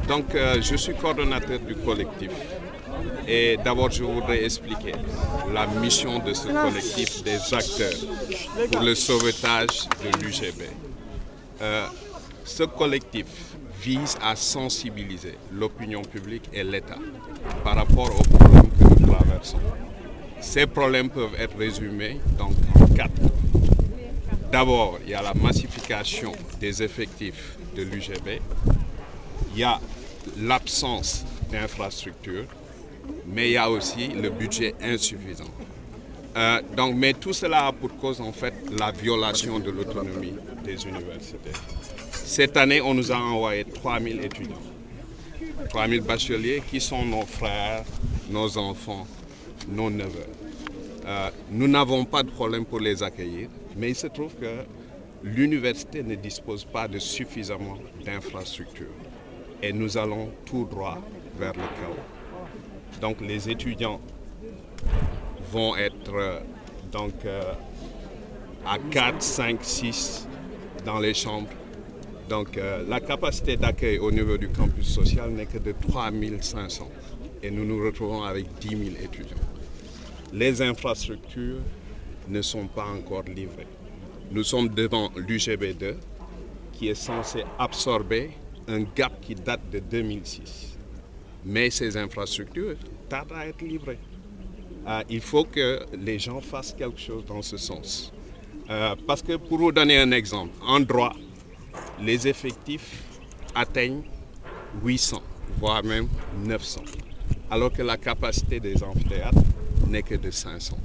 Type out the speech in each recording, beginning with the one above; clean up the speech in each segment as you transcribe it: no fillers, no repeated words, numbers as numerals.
Donc, je suis coordonnateur du collectif et d'abord je voudrais expliquer la mission de ce collectif des acteurs pour le sauvetage de l'UGB. Ce collectif vise à sensibiliser l'opinion publique et l'État par rapport aux problèmes que nous traversons. Ces problèmes peuvent être résumés donc en 4. D'abord, il y a la massification des effectifs de l'UGB, il y a l'absence d'infrastructures, mais il y a aussi le budget insuffisant. Mais tout cela a pour cause en fait la violation de l'autonomie des universités. Cette année, on nous a envoyé 3000 étudiants, 3000 bacheliers qui sont nos frères, nos enfants, nos neveux. Nous n'avons pas de problème pour les accueillir, mais il se trouve que l'université ne dispose pas de suffisamment d'infrastructures. Et nous allons tout droit vers le chaos. Donc les étudiants vont être à 4, 5, 6 dans les chambres. Donc la capacité d'accueil au niveau du campus social n'est que de 3500 et nous nous retrouvons avec 10 000 étudiants. Les infrastructures ne sont pas encore livrées. Nous sommes devant l'UGB2 qui est censé absorber un gap qui date de 2006. Mais ces infrastructures tardent à être livrées. Il faut que les gens fassent quelque chose dans ce sens. Parce que pour vous donner un exemple, en droit, les effectifs atteignent 800, voire même 900, alors que la capacité des amphithéâtres n'est que de 500.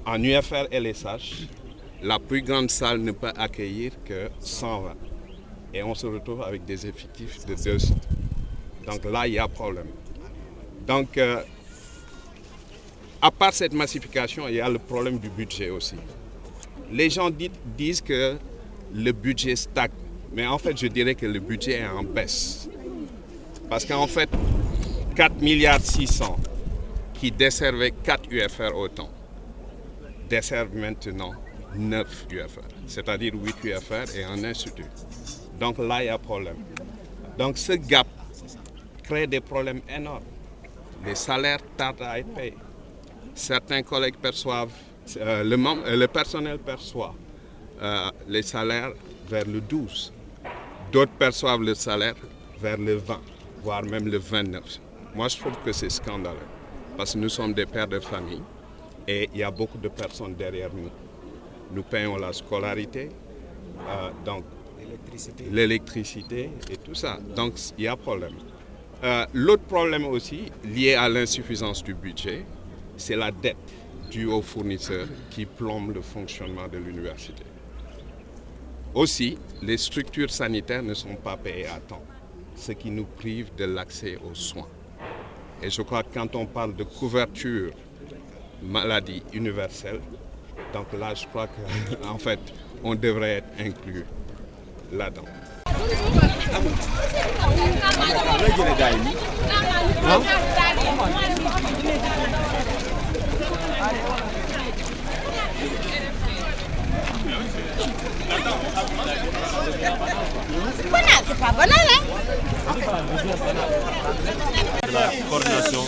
En UFR LSH, la plus grande salle ne peut accueillir que 120. Et on se retrouve avec des effectifs de 200. Donc là, il y a problème. Donc, à part cette massification, il y a le problème du budget aussi. Les gens disent que le budget stagne. Mais en fait, je dirais que le budget est en baisse. Parce qu'en fait, 4,6 milliards qui desservaient 4 UFR autant, desservent maintenant 9 UFR, c'est-à-dire 8 UFR et un institut. Donc là, il y a problème. Donc ce gap crée des problèmes énormes. Les salaires tardent à être payés. Certains collègues perçoivent, le personnel perçoit les salaires vers le 12. D'autres perçoivent le salaire vers le 20, voire même le 29. Moi, je trouve que c'est scandaleux parce que nous sommes des pères de famille et il y a beaucoup de personnes derrière nous. Nous payons la scolarité, donc l'électricité et tout ça. Donc, il y a problème. L'autre problème aussi, lié à l'insuffisance du budget, c'est la dette due aux fournisseurs qui plombe le fonctionnement de l'université. Aussi, les structures sanitaires ne sont pas payées à temps, ce qui nous prive de l'accès aux soins. Et je crois que quand on parle de couverture maladie universelle, donc là, je crois qu'en fait, on devrait être inclus là-dedans. De la coordination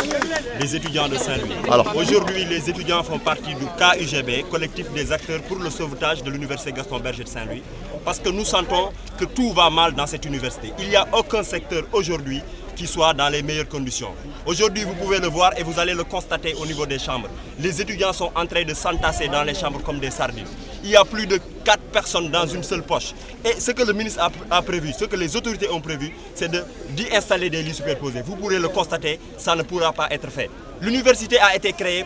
des étudiants de Saint-Louis. Alors, aujourd'hui, les étudiants font partie du KUGB, collectif des acteurs pour le sauvetage de l'université Gaston Berger de Saint-Louis, parce que nous sentons que tout va mal dans cette université. Il n'y a aucun secteur aujourd'hui qui soit dans les meilleures conditions. Aujourd'hui, vous pouvez le voir et vous allez le constater au niveau des chambres. Les étudiants sont en train de s'entasser dans les chambres comme des sardines. Il y a plus de 4 personnes dans une seule poche. Et ce que le ministre a prévu, ce que les autorités ont prévu, c'est d'y installer des lits superposés. Vous pourrez le constater, ça ne pourra pas être fait. L'université a été créée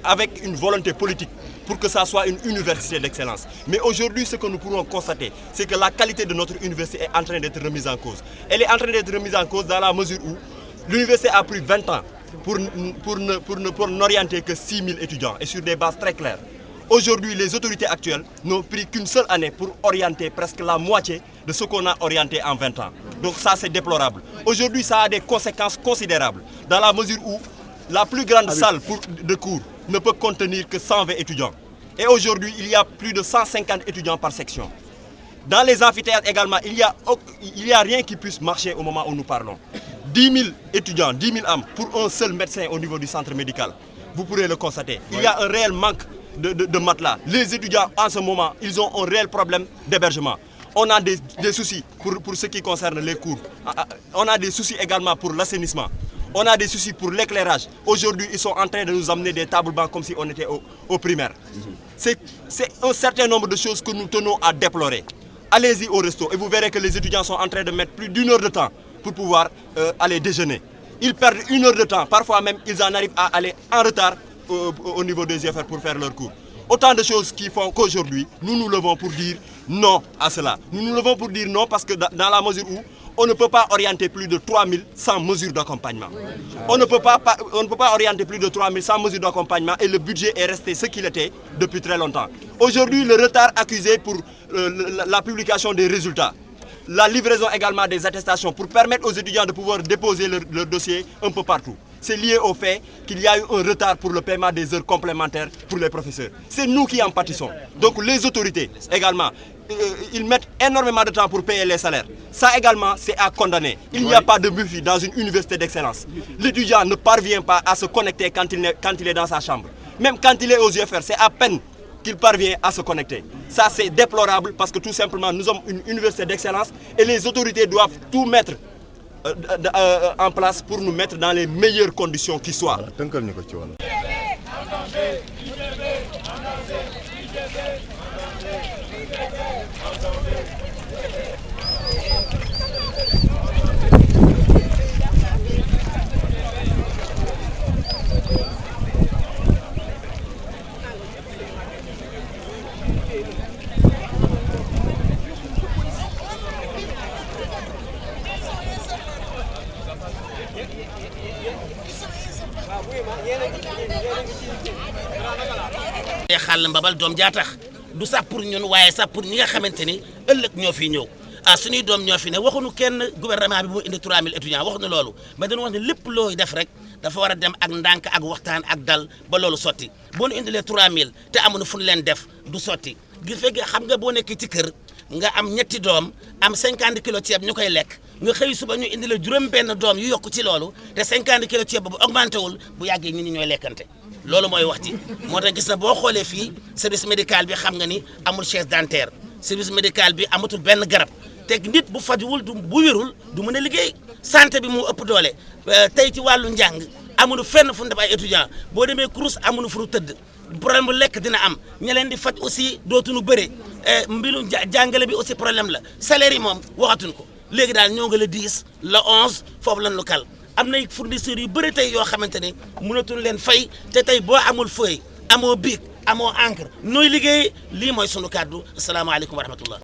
avec une volonté politique. pour que ça soit une université d'excellence. Mais aujourd'hui, ce que nous pourrons constater, c'est que la qualité de notre université est en train d'être remise en cause. Elle est en train d'être remise en cause dans la mesure où l'université a pris 20 ans pour n'orienter que 6 000 étudiants et sur des bases très claires. Aujourd'hui, les autorités actuelles n'ont pris qu'une seule année pour orienter presque la moitié de ce qu'on a orienté en 20 ans. Donc ça, c'est déplorable. Aujourd'hui, ça a des conséquences considérables dans la mesure où la plus grande salle de cours ne peut contenir que 120 étudiants. Et aujourd'hui, il y a plus de 150 étudiants par section. Dans les amphithéâtres également, il y a rien qui puisse marcher au moment où nous parlons. 10 000 étudiants, 10 000 âmes pour un seul médecin au niveau du centre médical. Vous pourrez le constater. Il y a un réel manque de matelas. Les étudiants, en ce moment, ils ont un réel problème d'hébergement. On a des soucis pour ce qui concerne les cours. On a des soucis également pour l'assainissement. On a des soucis pour l'éclairage. Aujourd'hui, ils sont en train de nous amener des tables bancs comme si on était au primaire. C'est un certain nombre de choses que nous tenons à déplorer. Allez-y au resto et vous verrez que les étudiants sont en train de mettre plus d'1 heure de temps pour pouvoir aller déjeuner. Ils perdent 1 heure de temps. Parfois même, ils en arrivent à aller en retard au niveau des UFR pour faire leur cours. Autant de choses qui font qu'aujourd'hui, nous nous levons pour dire non à cela. Nous nous levons pour dire non parce que dans la mesure où on ne peut pas orienter plus de 3 000 sans mesure d'accompagnement. On ne peut pas orienter plus de 3 000 sans mesure d'accompagnement et le budget est resté ce qu'il était depuis très longtemps. Aujourd'hui, le retard accusé pour la publication des résultats, la livraison également des attestations pour permettre aux étudiants de pouvoir déposer leur dossier un peu partout. C'est lié au fait qu'il y a eu un retard pour le paiement des heures complémentaires pour les professeurs. C'est nous qui en pâtissons. Donc les autorités également, ils mettent énormément de temps pour payer les salaires. Ça également, c'est à condamner. Il n'y a pas de wifi dans une université d'excellence. L'étudiant ne parvient pas à se connecter quand il est dans sa chambre. Même quand il est aux UFR, c'est à peine qu'il parvient à se connecter. Ça, c'est déplorable parce que tout simplement, nous sommes une université d'excellence et les autorités doivent tout mettre en place pour nous mettre dans les meilleures conditions qui soient. xàll mbabal doom jaa tax du sax pour ñun waaye sax pour ñi nga xamante ni ëllëg ñoo fi ñëw suñuy doom ñoo fi ne waxuñu kenn gouvernement bi moo indi 3000 étudiants waxuñu loolu mais dañu wax ne lépp looy def rek dafa war a dem ak ndànk ak waxtaan ak dal ba loolu sotti boo ñu indilee 3000 te amuñu fu ñu leen def du sotti gis fekk xam nga boo nekkee ci kër nga am ñetti doom am 50 kilos ceeb ñu koy lekk nga xëy suba ñu indi la juróom benn doom yu yokk ci loolu te 50 kilos ceeb boobu augmenté wul bu yàggee nit ñi ñooy lekkante loolu mooy wax ci moo tax gis na boo xoolee fii service médical bi xam nga ni amul chaise dentaire service médical bi amatul benn garab te nit bu fajuwul bu wérul du mën a liggéey santé bi moo ëpp doole tey ci wàllu njàng amuñu fenn fu ñu def ay étudiants boo demee Crous amuñu fu ñu tëdd problème bu lekk dina am ña leen di faj aussi dootuñu bëre mbiru jàngale bi aussi problème la salaire yi moom waxatuñu ko léegi daal ñoo ngi le 10 le 11 foofu lan lu kal am nay fournisseurs yu bëri tey yoo xamante ne mënatuñu leen fay te tey boo amul feuille amoo bic amoo encre nooy liggéey lii mooy sunu kàddu asalaamaaleykum wa rahmatullah